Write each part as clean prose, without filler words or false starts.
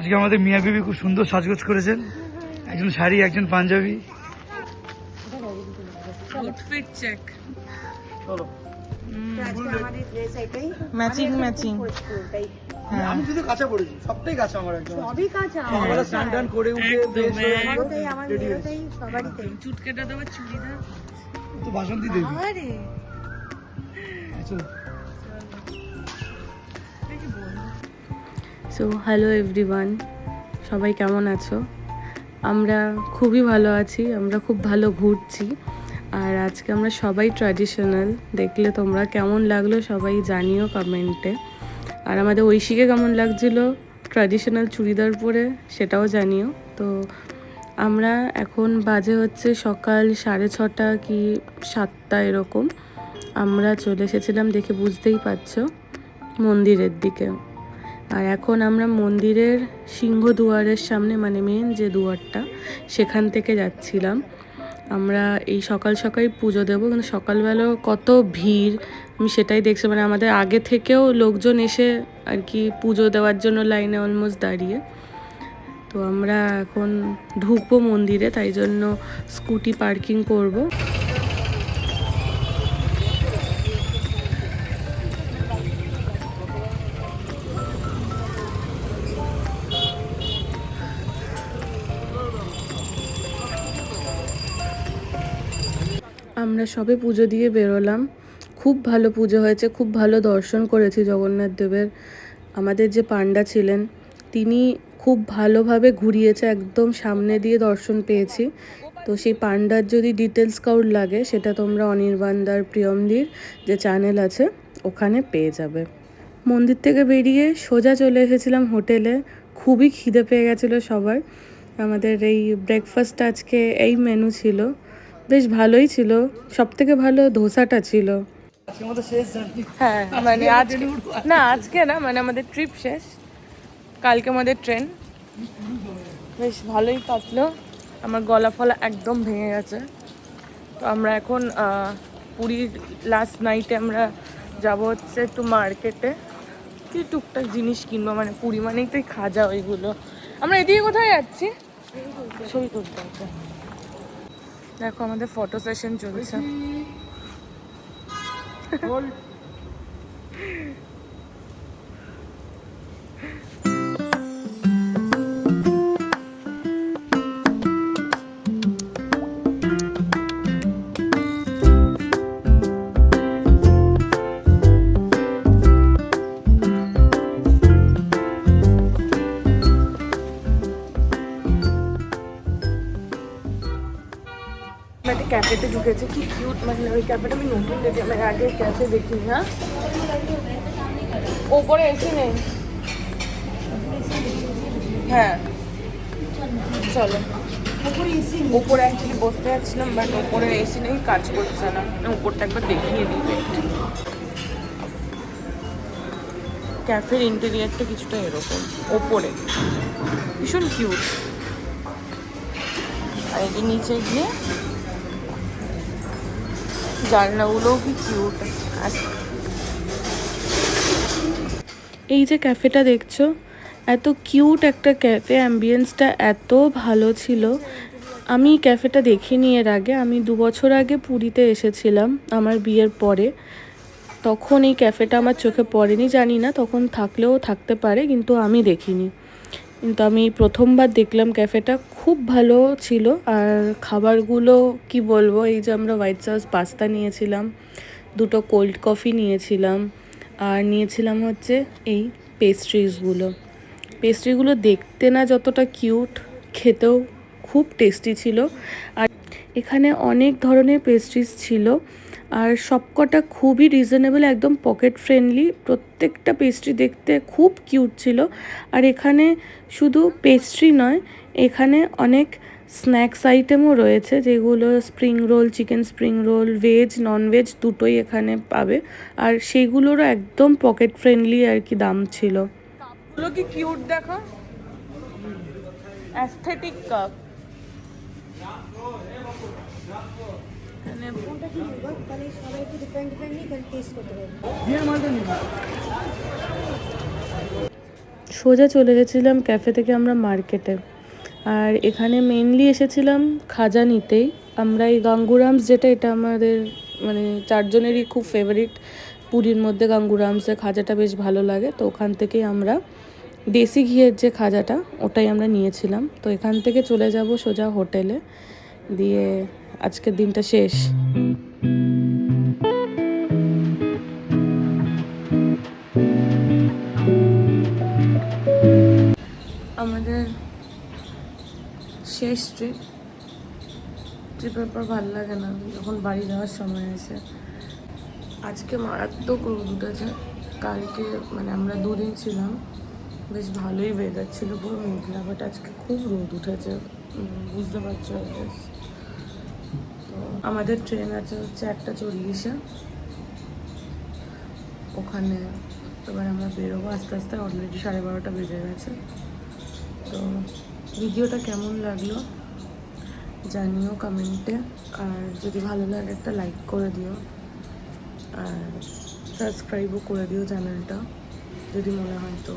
আজকে আমাদের মিয়া বিবি খুব সুন্দর সাজগোজ করেছেন, একজন শাড়ি একজন পাঞ্জাবি। Outfit check. চলো ম্যাচিং ম্যাচিং। আমি শুধু কাঁচা পড়েছি, সবটাই কাঁচা আমার একদম। সবই কাঁচা। আমরা স্নান টান করে উঠে বেশ আমারটাই, আমার মেয়েটাই, সবারইটাই। চুটকেটা দেওয়া চুড়িদার। তো বাসন্তী দেবী। আরে চলো। সো হ্যালো এভরিওয়ান, সবাই কেমন আছো? আমরা খুবই ভালো আছি, আমরা খুব ভালো ঘুরছি। আর আজকে আমরা সবাই ট্র্যাডিশনাল, দেখলে তোমরা কেমন লাগলো সবাই জানিও কমেন্টে। আর আমাদের ঐশীকে কেমন লাগছিলো ট্র্যাডিশনাল চুড়িদার পরে সেটাও জানিও। তো আমরা এখন বাজে হচ্ছে সকাল 6:30 কি 7টা এরকম। আমরা চলে এসেছিলাম, দেখে বুঝতেই পারছো, মন্দিরের দিকে। আর এখন আমরা মন্দিরের সিংহদুয়ারের সামনে, মানে মেন যে দুয়ারটা, সেখান থেকে যাচ্ছিলাম। আমরা এই সকাল সকাল পুজো দেবো, কিন্তু সকালবেলাও কত ভিড় আমি সেটাই দেখছি। মানে আমাদের আগে থেকেও লোকজন এসে আর কি পুজো দেওয়ার জন্য লাইনে অলমোস্ট দাঁড়িয়ে। তো আমরা এখন ঢুকবো মন্দিরে, তাই জন্য স্কুটি পার্কিং করব। আমরা সবে পুজো দিয়ে বেরোলাম। খুব ভালো পুজো হয়েছে, খুব ভালো দর্শন করেছি জগন্নাথ দেবের। আমাদের যে পান্ডা ছিলেন তিনি খুব ভালোভাবে ঘুরিয়েছে, একদম সামনে দিয়ে দর্শন পেয়েছি। তো সেই পান্ডার যদি ডিটেলস কাউর লাগে সেটা তোমরা অনির্বাণদার প্রিয়মদির যে চ্যানেল আছে ওখানে পেয়ে যাবে। মন্দির থেকে বেরিয়ে সোজা চলে এসেছিলাম হোটেলে। খুবই খিদে পেয়ে গেছিলো সবার। আমাদের এই ব্রেকফাস্ট আজকে এই মেনু ছিল, বেশ ভালোই ছিল। সব থেকে ভালো ধোসাটা ছিল। আজকে আমাদের শেষ জার্নি। হ্যাঁ, মানে আজকে না, আজকে না, মানে আমাদের ট্রিপ শেষ, কালকে আমাদের ট্রেন। বেশ ভালোই কাটলো, আমার গলা ফলা একদম ভেঙে গেছে। তো আমরা এখন পুরীর লাস্ট নাইটে আমরা যাব হচ্ছে একটু মার্কেটে, কি টুকটাক জিনিস কিনবো। মানে পুরী মানেই তো খাজা ওইগুলো। আমরা এদিকে কোথায় যাচ্ছি? ছবি তুলতে হবে। দেখো আমাদের ফটো সেশন চলছে। একটা ক্যাফেতে ঢুকেছে, কি কিউট। মানে ওই ক্যাফেটা আমি নতুন দেখি, আমি আগে ক্যাফে দেখিনি। হ্যাঁ, ওপরে এসি নেই। হ্যাঁ চলো, ওপরে অ্যাকচুয়ালি বসতে যাচ্ছিলাম, বাট ওপরে এসি নেই, কাজ করছে না। ওপরটা একবার দেখিয়ে দিবে। ক্যাফের ইন্টেরিয়ারটা কিছুটা এরকম, ওপরে ভীষণ কিউট। আর এই যে নিচে গিয়ে জানলাগুলোও কি কিউট। এই যে ক্যাফেটা দেখছো, এত কিউট একটা ক্যাফে, অ্যাম্বিয়েন্সটা এত ভালো ছিল। আমি ক্যাফেটা দেখিনি এর আগে। আমি 2 বছর আগে পুরীতে এসেছিলাম আমার বিয়ের পরে, তখন এই ক্যাফেটা আমার চোখে পড়েনি। জানি না তখন থাকলেও থাকতে পারে, কিন্তু আমি দেখিনি। কিন্তু আমি প্রথমবার দেখলাম ক্যাফেটা, খুব ভালো ছিল। আর খাবারগুলো কি বলবো, এই যে আমরা হোয়াইট সস পাস্তা নিয়েছিলাম, 2টো কোল্ড কফি নিয়েছিলাম, আর নিয়েছিলাম হচ্ছে এই পেস্ট্রিগুলো দেখতে না যতটা কিউট, খেতেও খুব টেস্টি ছিল। আর এখানে অনেক ধরনের পেস্ট্রিজ ছিল, আর সবকটা খুবই রিজনেবল, একদম পকেট ফ্রেন্ডলি। প্রত্যেকটা পেস্ট্রি দেখতে খুব কিউট ছিল। আর এখানে শুধু পেস্ট্রি নয়, এখানে অনেক স্ন্যাক্স আইটেমও রয়েছে, যেগুলো spring roll, chicken spring roll, veg non veg দুটোই এখানে পাবে। আর সেইগুলোরও একদম পকেট ফ্রেন্ডলি আর কি দাম ছিল। এগুলো কি কিউট দেখো, অ্যাস্থেটিক কাপ। তাহলে সবাই একটু ডিফারেন্ট ডিফারেন্টলি টেস্ট করতে পারবে। সোজা চলে গেছিলাম ক্যাফে থেকে আমরা মার্কেটে। আর এখানে মেইনলি এসেছিলাম খাজা নিতেই। আমরা এই গাঙ্গুরামস, যেটা এটা আমাদের মানে চারজনেরই খুব ফেভারিট, পুরীর মধ্যে গাঙ্গুরামসের খাজাটা বেশ ভালো লাগে। তো ওখান থেকেই আমরা দেশি ঘিয়ের যে খাজাটা ওটাই আমরা নিয়েছিলাম। তো এখান থেকে চলে যাব সোজা হোটেলে, দিয়ে আজকের দিনটা শেষ। আমাদের শেষ ট্রিপের পর ভালো লাগে না যখন বাড়ি যাওয়ার সময় আসে। আজকে মারাত্মক রোদ উঠেছে। কালকে মানে আমরা 2 দিন ছিলাম, বেশ ভালোই ওয়েদার ছিল, পুরো মেঘলা, বাট আজকে খুব রোদ উঠেছে, বুঝতে পারছো। তো আমাদের ট্রেন আছে হচ্ছে 1:40-এ, ওখানে এবার আমরা বেরোবো আস্তে আস্তে। অলরেডি 12:30 বেজে গেছে। তো ভিডিওটা কেমন লাগলো জানিও কমেন্টে, আর যদি ভালো লাগে একটা লাইক করে দিও, আর সাবস্ক্রাইবও করে দিও চ্যানেলটা যদি মনে হয় তো।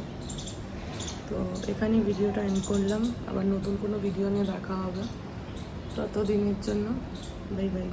তো এখানেই ভিডিওটা এন্ড করলাম, আবার নতুন কোনো ভিডিও নিয়ে দেখা হবে। ততদিনের জন্য বাই বাই।